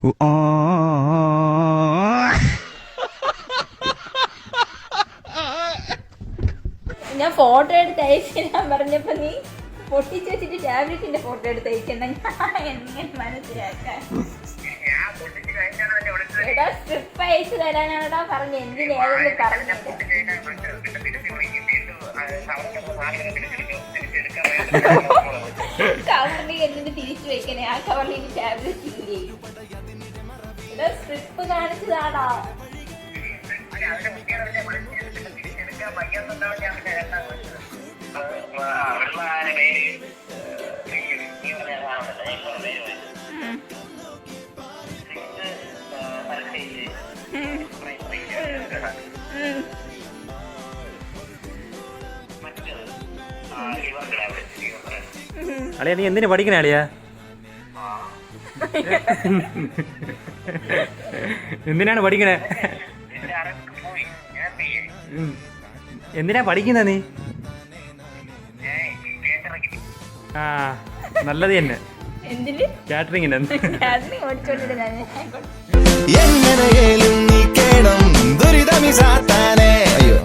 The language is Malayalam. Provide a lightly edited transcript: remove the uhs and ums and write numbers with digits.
ഞാൻ ഫോട്ടോ എടുത്ത് അയച്ചാൻ പറഞ്ഞപ്പോ നീ പൊട്ടിച്ച് വെച്ചിട്ട് ടാബ്ലറ്റിന്റെ ഫോട്ടോ എടുത്ത് അയച്ചെന്നാ ഞാൻ എങ്ങനെ മനസ്സിലാക്കാൻ? എടാ സ്ട്രിപ്പ് അയച്ചു തരാനാണോടാ പറഞ്ഞ, എന്തിനേതെന്ന് പറഞ്ഞു. കവറിൽ എന്നിട്ട് തിരിച്ചു വെക്കണേ, ആ കവറിൽ ടാബ്ലറ്റ് ഇല്ലേ? എടാ സ്ട്രിപ്പ് കാണിച്ചതാടാ. അളിയാ നീ എന്തിനാ പഠിക്കണേ അളിയാ? എന്തിനാണ് പഠിക്കണേ? എന്തിനാ പഠിക്കുന്ന നീ? ആ നല്ലത് തന്നെ. കാറ്ററിംഗിന് എങ്ങനെയും നീ കേണം ദുരിതമി സാത്താനേ. അയ്യോ